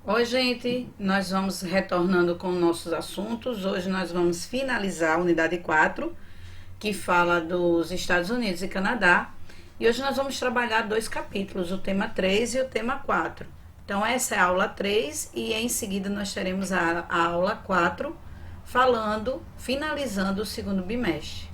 Oi, gente, nós vamos retornando com nossos assuntos. Hoje nós vamos finalizar a unidade 4, que fala dos Estados Unidos e Canadá. E hoje nós vamos trabalhar dois capítulos, o tema 3 e o tema 4. Então, essa é a aula 3 e em seguida nós teremos a aula 4, finalizando o segundo bimestre.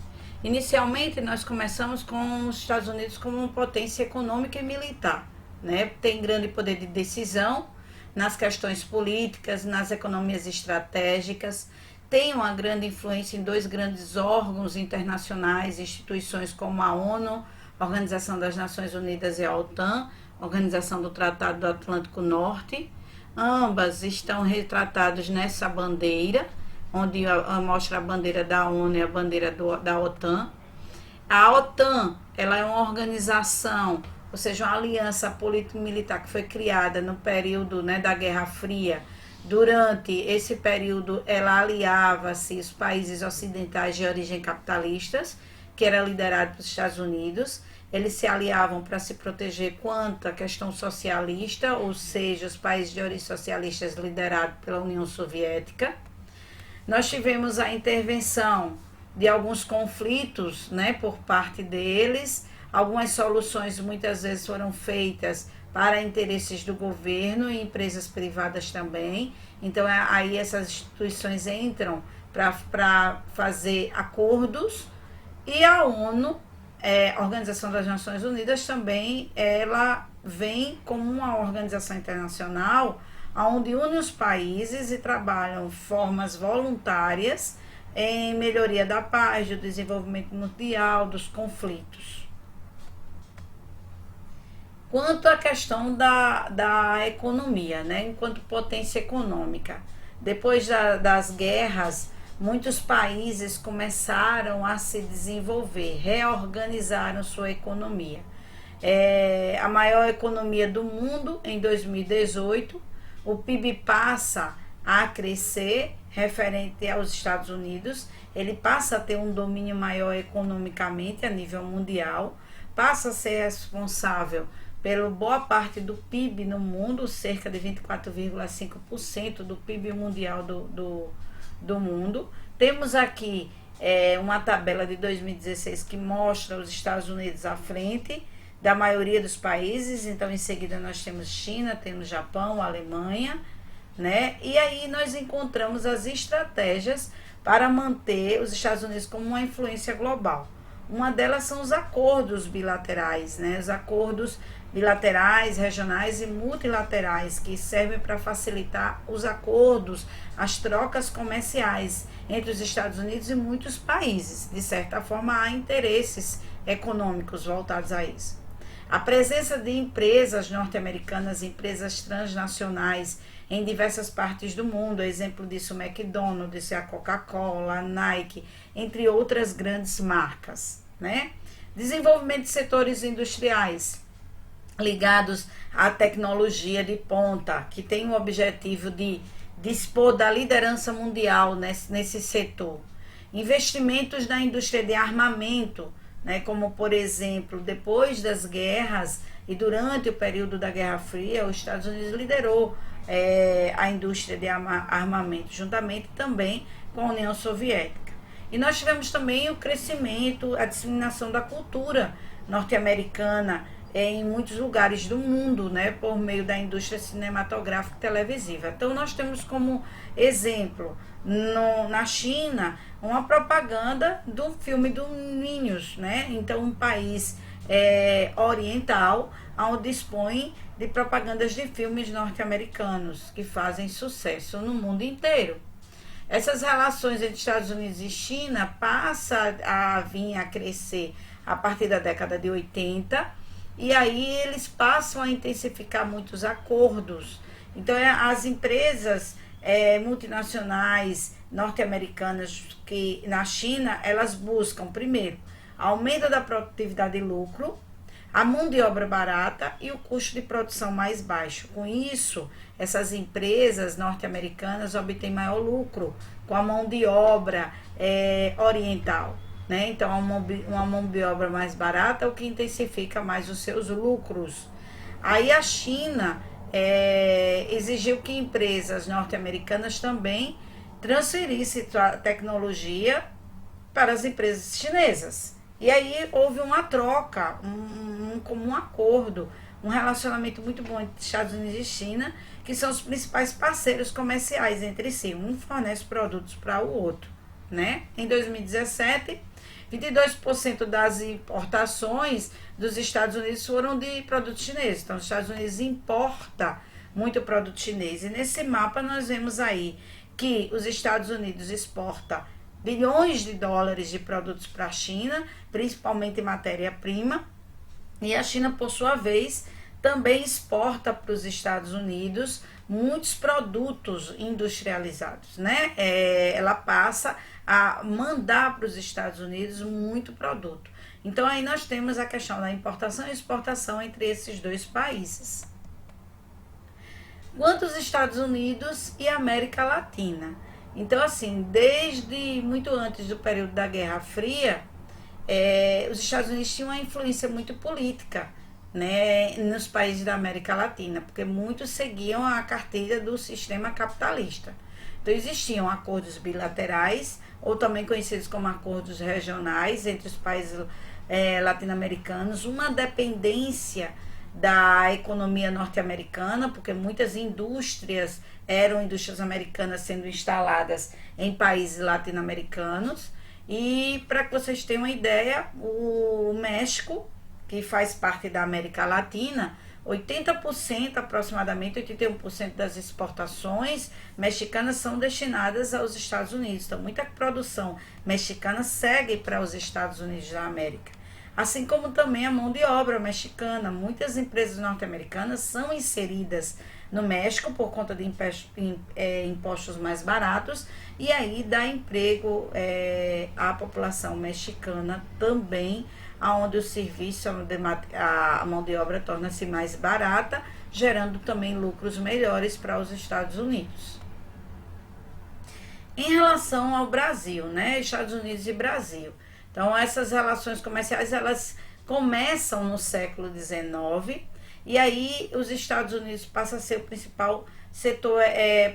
Inicialmente, nós começamos com os Estados Unidos como uma potência econômica e militar, né? Tem grande poder de decisão nas questões políticas, nas economias estratégicas, tem uma grande influência em dois grandes órgãos internacionais, instituições como a ONU, Organização das Nações Unidas e a OTAN, Organização do Tratado do Atlântico Norte. Ambas estão retratadas nessa bandeira, onde mostra a bandeira da ONU e a bandeira da OTAN. A OTAN, ela é uma organização, ou seja, uma aliança político-militar que foi criada no período, né, da Guerra Fria. Durante esse período, ela aliava-se os países ocidentais de origem capitalistas, que era liderado pelos Estados Unidos. Eles se aliavam para se proteger quanto à questão socialista, ou seja, os países de origem socialistas liderados pela União Soviética. Nós tivemos a intervenção de alguns conflitos, né, por parte deles. Algumas soluções muitas vezes foram feitas para interesses do governo e empresas privadas também. Então, aí essas instituições entram para fazer acordos. E a ONU, a Organização das Nações Unidas, também ela vem como uma organização internacional onde une os países e trabalham formas voluntárias em melhoria da paz, do desenvolvimento mundial, dos conflitos. Quanto à questão da economia, né, enquanto potência econômica, depois das guerras, muitos países começaram a se desenvolver, reorganizaram sua economia. A maior economia do mundo em 2018, o PIB passa a crescer referente aos Estados Unidos, ele passa a ter um domínio maior economicamente a nível mundial, passa a ser responsável pela boa parte do PIB no mundo, cerca de 24,5% do PIB mundial do mundo. Temos aqui uma tabela de 2016 que mostra os Estados Unidos à frente da maioria dos países. Então, em seguida, nós temos China, temos Japão, Alemanha, né? E aí nós encontramos as estratégias para manter os Estados Unidos como uma influência global. Uma delas são os acordos bilaterais, né? Os acordos bilaterais, regionais e multilaterais, que servem para facilitar os acordos, as trocas comerciais entre os Estados Unidos e muitos países. De certa forma, há interesses econômicos voltados a isso. A presença de empresas norte-americanas, empresas transnacionais em diversas partes do mundo, exemplo disso o McDonald's, a Coca-Cola, a Nike, entre outras grandes marcas, né? Desenvolvimento de setores industriais ligados à tecnologia de ponta, que tem o objetivo de dispor da liderança mundial nesse setor. Investimentos na indústria de armamento, né, como por exemplo, depois das guerras e durante o período da Guerra Fria, os Estados Unidos liderou a indústria de armamento, juntamente também com a União Soviética. E nós tivemos também o crescimento, a disseminação da cultura norte-americana em muitos lugares do mundo, né, por meio da indústria cinematográfica e televisiva. Então, nós temos como exemplo, na China, uma propaganda do filme do Minions, né? Então, um país oriental, onde dispõe de propagandas de filmes norte-americanos que fazem sucesso no mundo inteiro. Essas relações entre Estados Unidos e China passam a vir a crescer a partir da década de 80, e aí eles passam a intensificar muitos acordos. Então, as empresas multinacionais norte-americanas que na China, elas buscam, primeiro, aumento da produtividade e lucro, a mão de obra barata e o custo de produção mais baixo. Com isso, essas empresas norte-americanas obtêm maior lucro com a mão de obra oriental, né? Então, uma mão de obra mais barata é o que intensifica mais os seus lucros. Aí a China exigiu que empresas norte-americanas também transferissem sua tecnologia para as empresas chinesas. E aí houve uma troca, um comum acordo, um relacionamento muito bom entre Estados Unidos e China, que são os principais parceiros comerciais entre si. Um fornece produtos para o outro, né? Em 2017, 22% das importações dos Estados Unidos foram de produtos chineses. Então, os Estados Unidos importa muito produto chinês. E nesse mapa nós vemos aí que os Estados Unidos exporta bilhões de dólares de produtos para a China, principalmente em matéria-prima, e a China, por sua vez, também exporta para os Estados Unidos muitos produtos industrializados, né? Ela passa a mandar para os Estados Unidos muito produto. Então aí nós temos a questão da importação e exportação entre esses dois países. Quanto os Estados Unidos e América Latina. Então, assim, desde muito antes do período da Guerra Fria, os Estados Unidos tinham uma influência muito política, né, nos países da América Latina, porque muitos seguiam a cartilha do sistema capitalista. Então, existiam acordos bilaterais, ou também conhecidos como acordos regionais, entre os países latino-americanos, uma dependência da economia norte-americana, porque muitas indústrias eram indústrias americanas sendo instaladas em países latino-americanos. E para que vocês tenham uma ideia, o México, que faz parte da América Latina, 80%, aproximadamente 81% das exportações mexicanas são destinadas aos Estados Unidos. Então, muita produção mexicana segue para os Estados Unidos da América. Assim como também a mão de obra mexicana. Muitas empresas norte-americanas são inseridas no México por conta de impostos mais baratos, e aí dá emprego à população mexicana também, onde o serviço, a mão de obra torna-se mais barata, gerando também lucros melhores para os Estados Unidos. Em relação ao Brasil, né, Estados Unidos e Brasil, então essas relações comerciais elas começam no século XIX, e aí os Estados Unidos passam a ser o principal setor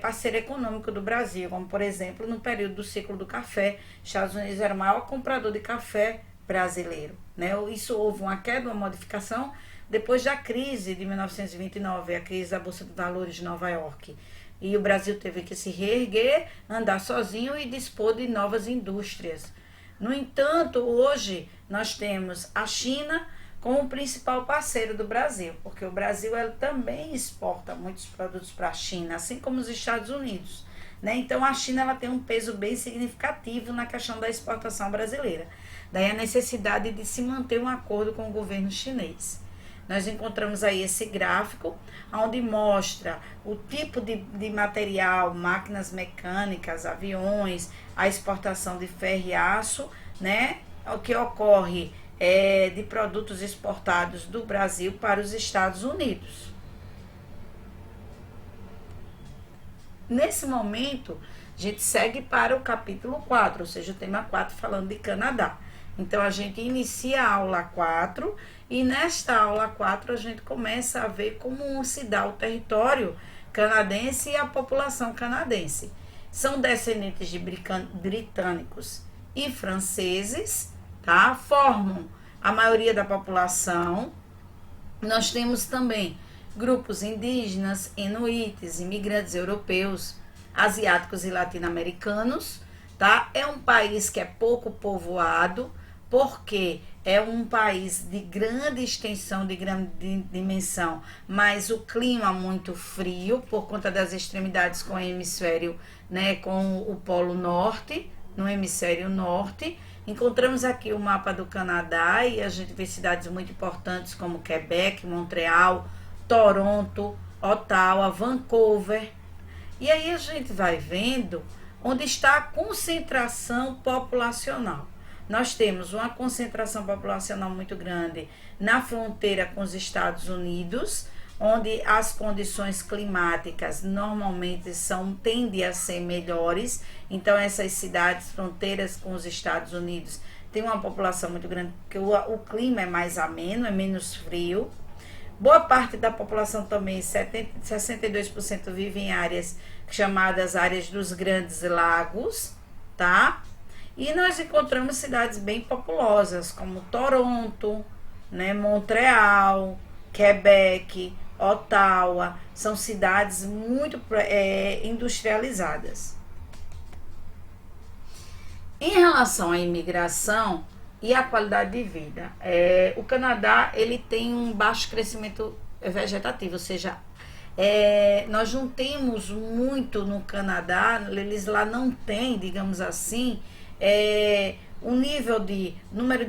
parceiro econômico do Brasil, como por exemplo no período do ciclo do café, Estados Unidos era o maior comprador de café brasileiro, né? Isso houve uma queda, uma modificação depois da crise de 1929, a crise da Bolsa de Valores de Nova York. E o Brasil teve que se reerguer, andar sozinho e dispor de novas indústrias. No entanto, hoje nós temos a China como o principal parceiro do Brasil, porque o Brasil também exporta muitos produtos para a China, assim como os Estados Unidos, né? Então a China ela tem um peso bem significativo na questão da exportação brasileira. Daí a necessidade de se manter um acordo com o governo chinês. Nós encontramos aí esse gráfico, onde mostra o tipo de material, máquinas mecânicas, aviões, a exportação de ferro e aço, né? O que ocorre de produtos exportados do Brasil para os Estados Unidos. Nesse momento, a gente segue para o capítulo 4, ou seja, o tema 4 falando de Canadá. Então, a gente inicia a aula 4 e nesta aula 4 a gente começa a ver como se dá o território canadense e a população canadense. São descendentes de britânicos e franceses, tá? Formam a maioria da população. Nós temos também grupos indígenas, inuites, imigrantes europeus, asiáticos e latino-americanos, tá? É um país que é pouco povoado, porque é um país de grande extensão, de grande dimensão, mas o clima muito frio, por conta das extremidades com o hemisfério, né, com o Polo Norte, no hemisfério norte. Encontramos aqui o mapa do Canadá e a gente vê cidades muito importantes como Quebec, Montreal, Toronto, Ottawa, Vancouver. E aí a gente vai vendo onde está a concentração populacional. Nós temos uma concentração populacional muito grande na fronteira com os Estados Unidos, onde as condições climáticas normalmente tendem a ser melhores. Então essas cidades fronteiras com os Estados Unidos têm uma população muito grande, porque o clima é mais ameno, é menos frio. Boa parte da população também, 62% vive em áreas chamadas áreas dos Grandes Lagos, tá? E nós encontramos cidades bem populosas, como Toronto, né, Montreal, Quebec, Ottawa. São cidades muito industrializadas. Em relação à imigração e à qualidade de vida, o Canadá ele tem um baixo crescimento vegetativo, ou seja, nós não temos muito no Canadá, eles lá não têm, digamos assim, um nível de número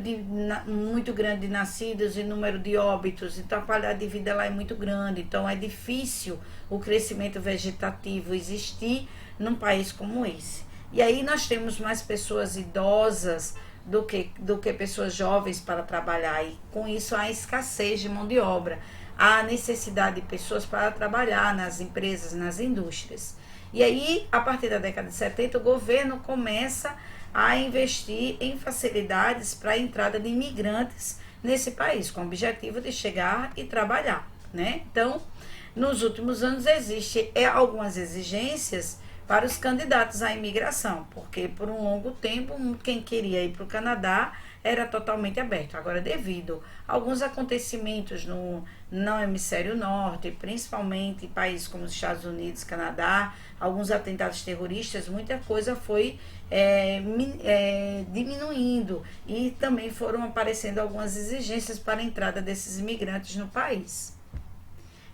muito grande de nascidos e número de óbitos, então a qualidade de vida lá é muito grande, então é difícil o crescimento vegetativo existir num país como esse. E aí nós temos mais pessoas idosas do que pessoas jovens para trabalhar, e com isso há escassez de mão de obra, há necessidade de pessoas para trabalhar nas empresas, nas indústrias. E aí, a partir da década de 70, o governo começa a investir em facilidades para a entrada de imigrantes nesse país, com o objetivo de chegar e trabalhar, né? Então, nos últimos anos existem algumas exigências para os candidatos à imigração, porque por um longo tempo quem queria ir para o Canadá era totalmente aberto. Agora, devido a alguns acontecimentos no hemisfério norte, principalmente em países como os Estados Unidos, Canadá, alguns atentados terroristas, muita coisa foi diminuindo, e também foram aparecendo algumas exigências para a entrada desses imigrantes no país.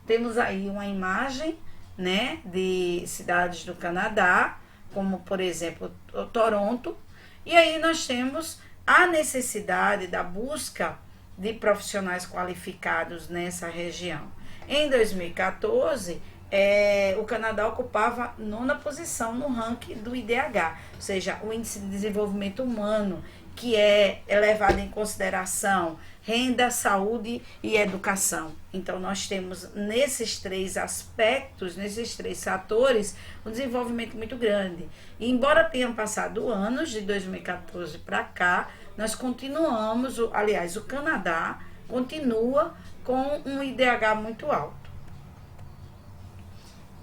Temos aí uma imagem, né, de cidades do Canadá, como por exemplo Toronto, e aí nós temos a necessidade da busca de profissionais qualificados nessa região. Em 2014, o Canadá ocupava a 9ª posição no ranking do IDH, ou seja, o Índice de Desenvolvimento Humano, que é levado em consideração renda, saúde e educação. Então, nós temos nesses 3 aspectos, nesses 3 fatores, um desenvolvimento muito grande. E embora tenham passado anos, de 2014 para cá, nós continuamos, aliás, o Canadá continua com um IDH muito alto.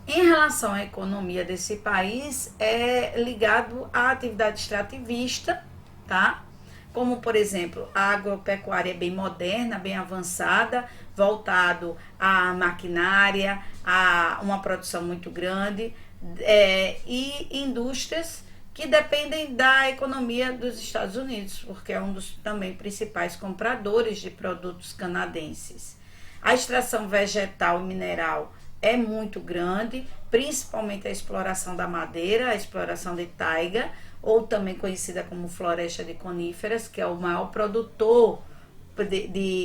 Em relação à economia desse país, é ligado à atividade extrativista, tá? Como, por exemplo, a agropecuária bem moderna, bem avançada, voltado à maquinária, a uma produção muito grande, e indústrias que dependem da economia dos Estados Unidos, porque é um dos também principais compradores de produtos canadenses. A extração vegetal e mineral é muito grande, principalmente a exploração da madeira, a exploração de taiga, ou também conhecida como floresta de coníferas, que é o maior produtor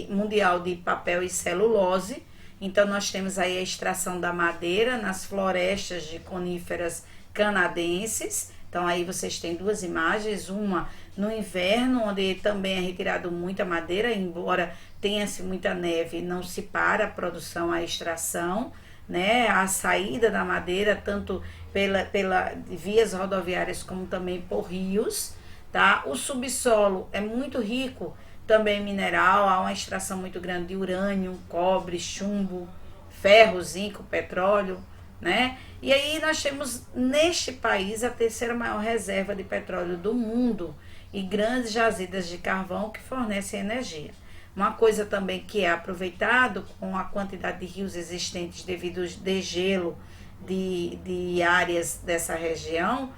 mundial de papel e celulose. Então, nós temos aí a extração da madeira nas florestas de coníferas canadenses. Então, aí vocês têm 2 imagens, uma no inverno, onde também é retirado muita madeira, embora tenha-se muita neve, não se para a produção, a extração, né? A saída da madeira, tanto pela vias rodoviárias como também por rios, tá? O subsolo é muito rico também em mineral, há uma extração muito grande de urânio, cobre, chumbo, ferro, zinco, petróleo, né? E aí nós temos neste país a 3ª maior reserva de petróleo do mundo e grandes jazidas de carvão que fornecem energia. Uma coisa também que é aproveitado com a quantidade de rios existentes devido ao degelo de áreas dessa região,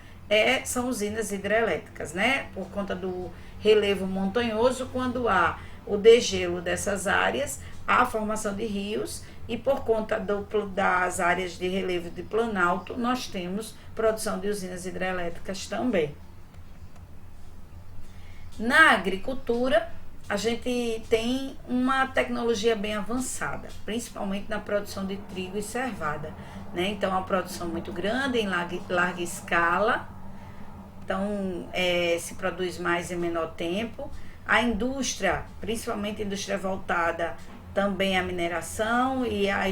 são usinas hidrelétricas, né? Por conta do relevo montanhoso, quando há o degelo dessas áreas, há a formação de rios, e por conta das áreas de relevo de planalto, nós temos produção de usinas hidrelétricas também. Na agricultura, a gente tem uma tecnologia bem avançada, principalmente na produção de trigo e cevada, né? Então, é uma produção muito grande, em larga escala, então se produz mais em menor tempo. A indústria, principalmente a indústria voltada também à mineração e à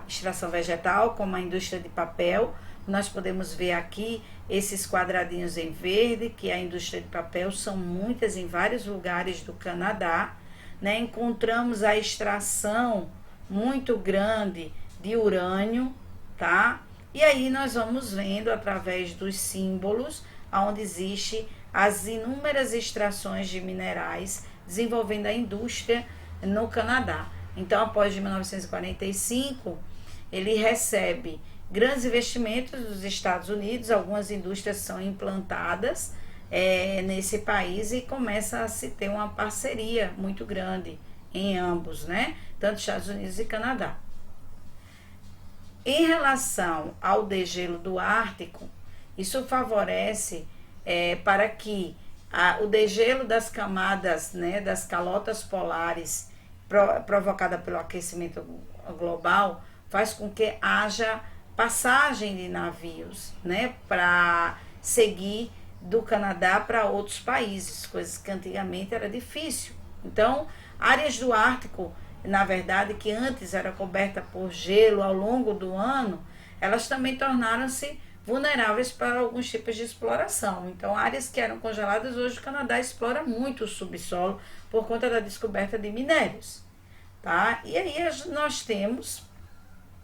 extração vegetal, como a indústria de papel. Nós podemos ver aqui esses quadradinhos em verde, que a indústria de papel são muitas em vários lugares do Canadá. né, encontramos a extração muito grande de urânio, tá? E aí nós vamos vendo através dos símbolos onde existe as inúmeras extrações de minerais desenvolvendo a indústria no Canadá. Então, após de 1945, ele recebe grandes investimentos dos Estados Unidos, algumas indústrias são implantadas nesse país e começa a se ter uma parceria muito grande em ambos, né? Tanto Estados Unidos e Canadá. Em relação ao degelo do Ártico, isso favorece para que o degelo das camadas, né, das calotas polares provocada pelo aquecimento global faz com que haja passagem de navios, né, para seguir do Canadá para outros países, coisas que antigamente era difícil. Então, áreas do Ártico, na verdade, que antes era coberta por gelo ao longo do ano, elas também tornaram-se vulneráveis para alguns tipos de exploração. Então, áreas que eram congeladas, hoje o Canadá explora muito o subsolo por conta da descoberta de minérios, tá? E aí nós temos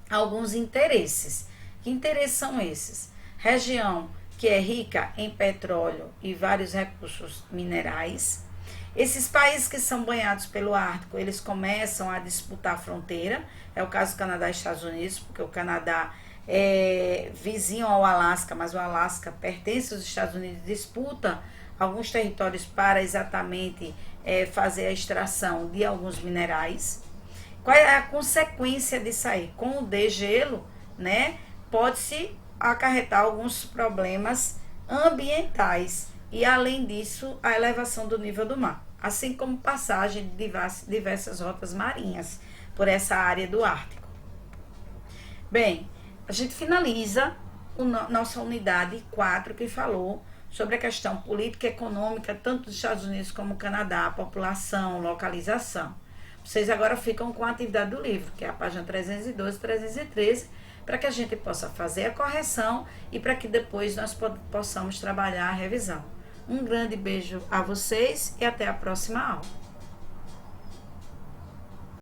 alguns interesses. Que interesses são esses? Região que é rica em petróleo e vários recursos minerais. Esses países que são banhados pelo Ártico, eles começam a disputar a fronteira. É o caso do Canadá e Estados Unidos, porque o Canadá é vizinho ao Alasca, mas o Alasca pertence aos Estados Unidos, disputa alguns territórios para exatamente fazer a extração de alguns minerais. Qual é a consequência disso aí? Com o degelo, né, pode-se acarretar alguns problemas ambientais e, além disso, a elevação do nível do mar, assim como passagem de diversas rotas marinhas por essa área do Ártico. Bem, a gente finaliza nossa unidade 4, que falou sobre a questão política e econômica, tanto dos Estados Unidos como do Canadá, população, localização. Vocês agora ficam com a atividade do livro, que é a página 312 e 313, para que a gente possa fazer a correção e para que depois nós possamos trabalhar a revisão. Um grande beijo a vocês e até a próxima aula.